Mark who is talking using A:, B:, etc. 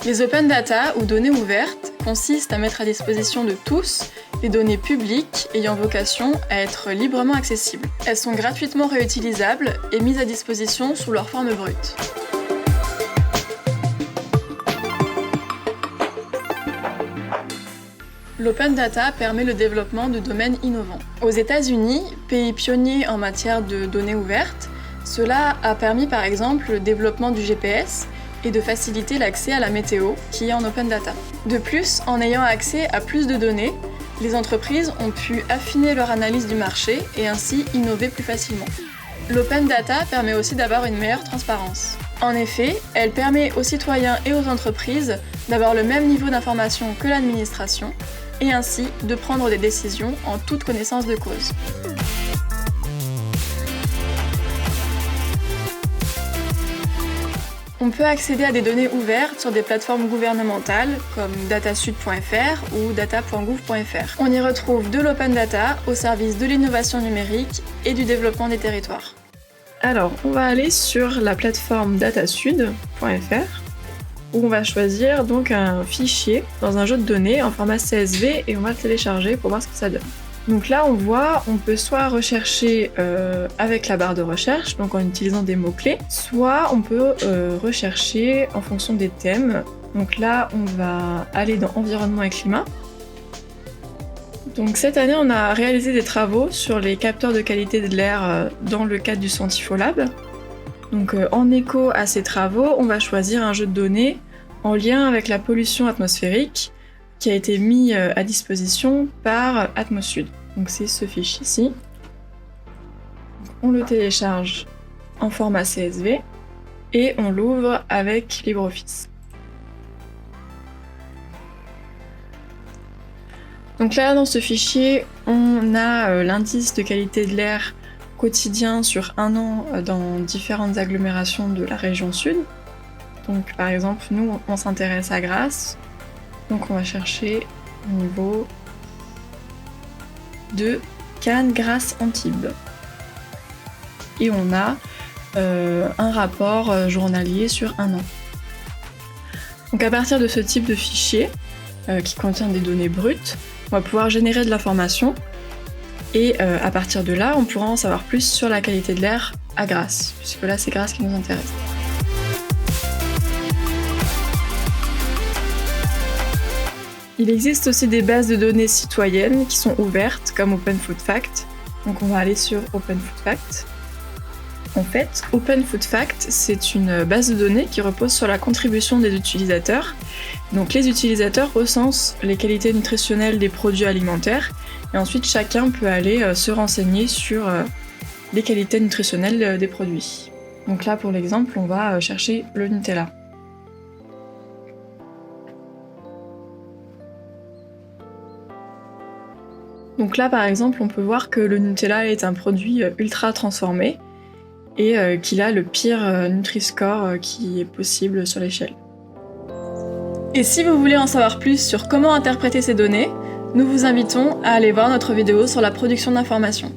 A: Les open data ou données ouvertes consistent à mettre à disposition de tous les données publiques ayant vocation à être librement accessibles. Elles sont gratuitement réutilisables et mises à disposition sous leur forme brute. L'open data permet le développement de domaines innovants. Aux États-Unis, pays pionnier en matière de données ouvertes, cela a permis par exemple le développement du GPS et de faciliter l'accès à la météo qui est en open data. De plus, en ayant accès à plus de données, les entreprises ont pu affiner leur analyse du marché et ainsi innover plus facilement. L'open data permet aussi d'avoir une meilleure transparence. En effet, elle permet aux citoyens et aux entreprises d'avoir le même niveau d'information que l'administration et ainsi de prendre des décisions en toute connaissance de cause. On peut accéder à des données ouvertes sur des plateformes gouvernementales comme datasud.fr ou data.gouv.fr. On y retrouve de l'open data au service de l'innovation numérique et du développement des territoires. Alors, on va aller sur la plateforme datasud.fr où on va choisir donc un fichier dans un jeu de données en format CSV et on va le télécharger pour voir ce que ça donne. Donc là, on voit, on peut soit rechercher avec la barre de recherche, donc en utilisant des mots-clés, soit on peut rechercher en fonction des thèmes. Donc là, on va aller dans environnement et climat. Donc cette année, on a réalisé des travaux sur les capteurs de qualité de l'air dans le cadre du Scientifolab. Donc en écho à ces travaux, on va choisir un jeu de données en lien avec la pollution atmosphérique qui a été mis à disposition par Atmosud. Donc c'est ce fichier ici. On le télécharge en format CSV et on l'ouvre avec LibreOffice. Donc là, dans ce fichier, on a l'indice de qualité de l'air quotidien sur un an dans différentes agglomérations de la région sud. Donc par exemple, nous, on s'intéresse à Grasse. Donc on va chercher au niveau de Cannes, Grasse, Antibes. Et on a un rapport journalier sur un an. Donc à partir de ce type de fichier, qui contient des données brutes, on va pouvoir générer de l'information et à partir de là, on pourra en savoir plus sur la qualité de l'air à Grasse, puisque là c'est Grasse qui nous intéresse. Il existe aussi des bases de données citoyennes qui sont ouvertes, comme Open Food Fact. Donc on va aller sur Open Food Fact. En fait, Open Food Fact, c'est une base de données qui repose sur la contribution des utilisateurs. Donc les utilisateurs recensent les qualités nutritionnelles des produits alimentaires et ensuite chacun peut aller se renseigner sur les qualités nutritionnelles des produits. Donc là, pour l'exemple, on va chercher le Nutella. Donc là, par exemple, on peut voir que le Nutella est un produit ultra transformé et qu'il a le pire Nutri-Score qui est possible sur l'échelle. Et si vous voulez en savoir plus sur comment interpréter ces données, nous vous invitons à aller voir notre vidéo sur la production d'informations.